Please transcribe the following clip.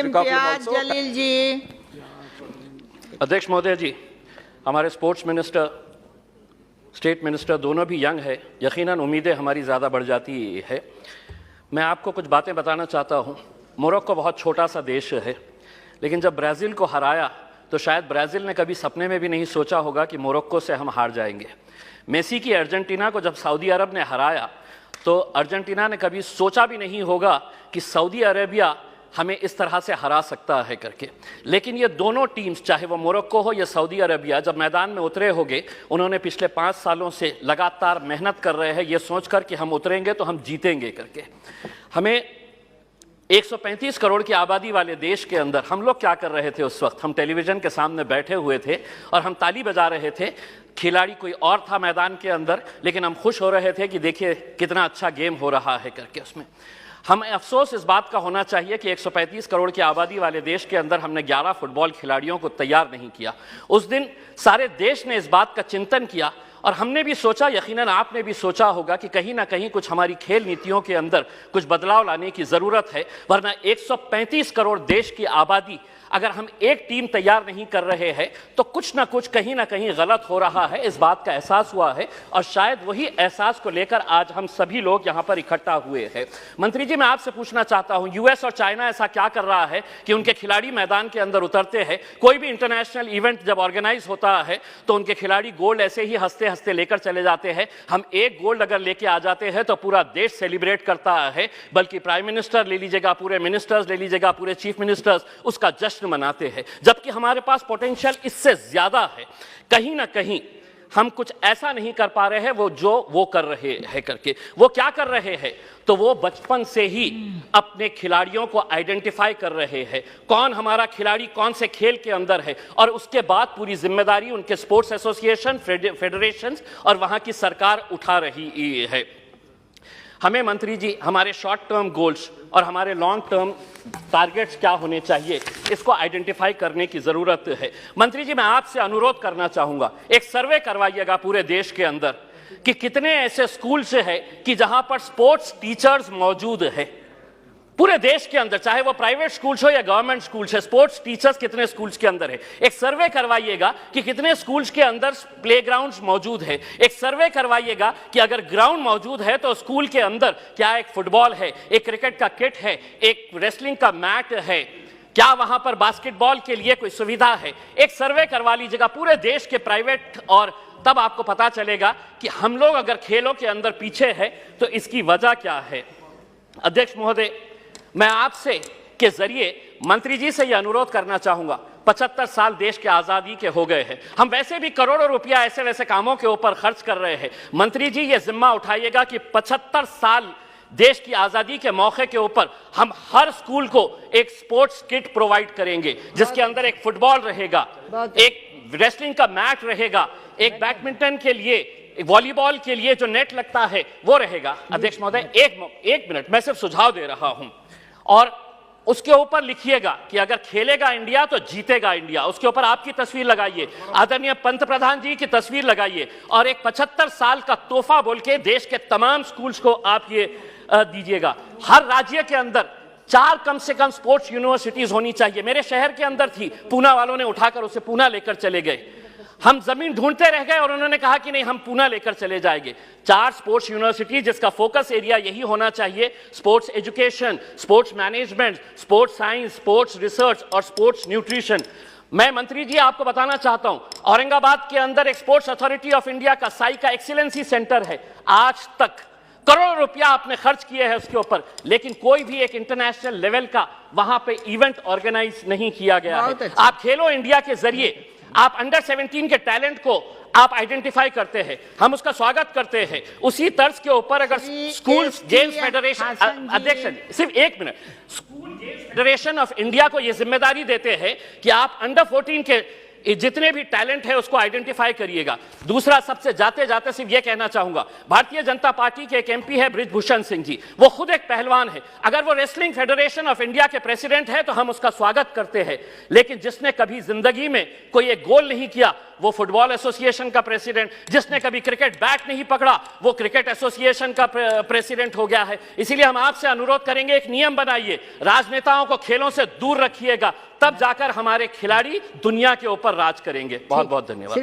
इम्तियाज जलील जी। अध्यक्ष महोदय जी, हमारे स्पोर्ट्स मिनिस्टर, स्टेट मिनिस्टर दोनों भी यंग है, यकीनन उम्मीदें हमारी ज़्यादा बढ़ जाती है। मैं आपको कुछ बातें बताना चाहता हूँ। मोरक्को बहुत छोटा सा देश है, लेकिन जब ब्राज़ील को हराया तो शायद ब्राज़ील ने कभी सपने में भी नहीं सोचा होगा कि मोरक्को से हम हार जाएंगे। मेसी की अर्जेंटीना को जब सऊदी अरब ने हराया तो अर्जेंटीना ने कभी सोचा भी नहीं होगा कि सऊदी अरेबिया हमें इस तरह से हरा सकता है करके। लेकिन ये दोनों टीम्स, चाहे वो मोरक्को हो या सऊदी अरेबिया, जब मैदान में उतरे होंगे, उन्होंने पिछले 5 सालों से लगातार मेहनत कर रहे हैं ये सोचकर कि हम उतरेंगे तो हम जीतेंगे करके। हमें 135 करोड़ की आबादी वाले देश के अंदर हम लोग क्या कर रहे थे उस वक्त? हम टेलीविज़न के सामने बैठे हुए थे और हम ताली बजा रहे थे। खिलाड़ी कोई और था मैदान के अंदर, लेकिन हम खुश हो रहे थे कि देखिए कितना अच्छा गेम हो रहा है करके। उसमें हमें अफसोस इस बात का होना चाहिए कि 135 करोड़ की आबादी वाले देश के अंदर हमने 11 फुटबॉल खिलाड़ियों को तैयार नहीं किया। उस दिन सारे देश ने इस बात का चिंतन किया और हमने भी सोचा, यकीनन आपने भी सोचा होगा कि कहीं ना कहीं कुछ हमारी खेल नीतियों के अंदर कुछ बदलाव लाने की ज़रूरत है, वरना 135 करोड़ देश की आबादी अगर हम एक टीम तैयार नहीं कर रहे हैं तो कुछ ना कुछ कहीं ना कहीं गलत हो रहा है। इस बात का एहसास हुआ है और शायद वही एहसास को लेकर आज हम सभी लोग यहाँ पर इकट्ठा हुए हैं। मंत्री जी, मैं आपसे पूछना चाहता हूँ, यूएस और चाइना ऐसा क्या कर रहा है कि उनके खिलाड़ी मैदान के अंदर उतरते हैं? कोई भी इंटरनेशनल इवेंट जब ऑर्गेनाइज होता है तो उनके खिलाड़ी गोल्ड ऐसे ही हंसते हंसते लेकर चले जाते हैं। हम एक गोल्ड अगर लेके आ जाते हैं तो पूरा देश सेलिब्रेट करता है, बल्कि प्राइम मिनिस्टर ले लीजिएगा, पूरे मिनिस्टर्स ले लीजिएगा, पूरे चीफ मिनिस्टर्स उसका जश्न मनाते हैं, जबकि हमारे पास पोटेंशियल इससे ज्यादा है। कहीं ना कहीं हम कुछ ऐसा नहीं कर पा रहे हैं वो कर रहे हैं करके। वो क्या कर रहे हैं? तो वो बचपन से ही अपने खिलाड़ियों को आइडेंटिफाई कर रहे हैं, कौन हमारा खिलाड़ी कौन से खेल के अंदर है, और उसके बाद पूरी जिम्मेदारी उनके स्पोर्ट्स एसोसिएशन, फेडरेशन और वहां की सरकार उठा रही है। हमें मंत्री जी हमारे शॉर्ट टर्म गोल्स और हमारे लॉन्ग टर्म टारगेट्स क्या होने चाहिए, इसको आइडेंटिफाई करने की ज़रूरत है। मंत्री जी, मैं आपसे अनुरोध करना चाहूँगा, एक सर्वे करवाइएगा पूरे देश के अंदर कि कितने ऐसे स्कूल्स हैं कि जहाँ पर स्पोर्ट्स टीचर्स मौजूद है। पूरे देश के अंदर, चाहे वो प्राइवेट स्कूल्स हो या गवर्नमेंट स्कूल्स है, स्पोर्ट्स टीचर्स कितने स्कूल्स के अंदर है। एक सर्वे करवाइएगा कि कितने स्कूल्स के अंदर प्लेग्राउंड्स मौजूद है। एक सर्वे करवाइएगा कि अगर ग्राउंड मौजूद है तो स्कूल के अंदर क्या एक फुटबॉल है, एक क्रिकेट का किट है, एक रेसलिंग का मैट है, क्या वहां पर बास्केटबॉल के लिए कोई सुविधा है। एक सर्वे करवा लीजिएगा पूरे देश के प्राइवेट, और तब आपको पता चलेगा कि हम लोग अगर खेलों के अंदर पीछे है तो इसकी वजह क्या है। अध्यक्ष महोदय, मैं आपसे के जरिए मंत्री जी से यह अनुरोध करना चाहूंगा, 75 साल देश के आजादी के हो गए हैं, हम वैसे भी करोड़ों रुपया ऐसे वैसे कामों के ऊपर खर्च कर रहे हैं। मंत्री जी ये जिम्मा उठाइएगा कि 75 साल देश की आजादी के मौके के ऊपर हम हर स्कूल को एक स्पोर्ट्स किट प्रोवाइड करेंगे, जिसके अंदर एक फुटबॉल रहेगा, एक रेसलिंग का मैट रहेगा, एक बैडमिंटन के लिए, वॉलीबॉल के लिए जो नेट लगता है वो रहेगा। अध्यक्ष महोदय, एक मिनट, मैं सिर्फ सुझाव दे रहा हूं, और उसके ऊपर लिखिएगा कि अगर खेलेगा इंडिया तो जीतेगा इंडिया। उसके ऊपर आपकी तस्वीर लगाइए, आदरणीय पंतप्रधान जी की तस्वीर लगाइए, और एक 75 साल का तोहफा बोल के देश के तमाम स्कूल्स को आप ये दीजिएगा। हर राज्य के अंदर 4 कम से कम स्पोर्ट्स यूनिवर्सिटीज होनी चाहिए। मेरे शहर के अंदर थी, पूना वालों ने उठाकर उसे पूना लेकर चले गए। हम जमीन ढूंढते रह गए और उन्होंने कहा कि नहीं, हम पूना लेकर चले जाएंगे। 4 स्पोर्ट्स यूनिवर्सिटी जिसका फोकस एरिया यही होना चाहिए, sports education, sports management, sports science, sports research और स्पोर्ट्स न्यूट्रिशन। मैं मंत्री जी आपको बताना चाहता हूं, औरंगाबाद के अंदर एक स्पोर्ट्स अथॉरिटी ऑफ इंडिया का साई का एक्सीलेंसी सेंटर है। आज तक करोड़ों रुपया आपने खर्च किए हैं उसके ऊपर, लेकिन कोई भी एक इंटरनेशनल लेवल का वहां पे इवेंट ऑर्गेनाइज नहीं किया गया है। आप खेलो इंडिया के जरिए आप अंडर 17 के टैलेंट को आप आइडेंटिफाई करते हैं, हम उसका स्वागत करते हैं। उसी तर्ज के ऊपर अगर स्कूल गेम्स फेडरेशन, अध्यक्ष सिर्फ 1 minute, school games federation of India को यह जिम्मेदारी देते हैं कि आप अंडर 14 के जितने भी टैलेंट है उसको आइडेंटिफाई करिएगा। दूसरा, सबसे जाते जाते सिर्फ ये कहना चाहूंगा, भारतीय जनता पार्टी के एक एमपी है बृजभूषण सिंह जी, वो खुद एक पहलवान है। अगर वो रेसलिंग फेडरेशन ऑफ इंडिया के प्रेसिडेंट है तो हम उसका स्वागत करते हैं, लेकिन जिसने कभी जिंदगी में कोई एक गोल नहीं किया वो फुटबॉल एसोसिएशन का प्रेसिडेंट, जिसने कभी क्रिकेट बैट नहीं पकड़ा वो क्रिकेट एसोसिएशन का प्रेसिडेंट हो गया है। इसीलिए हम आपसे अनुरोध करेंगे, एक नियम बनाइए, राजनेताओं को खेलों से दूर रखिएगा, तब जाकर हमारे खिलाड़ी दुनिया के ऊपर राज करेंगे। बहुत बहुत धन्यवाद।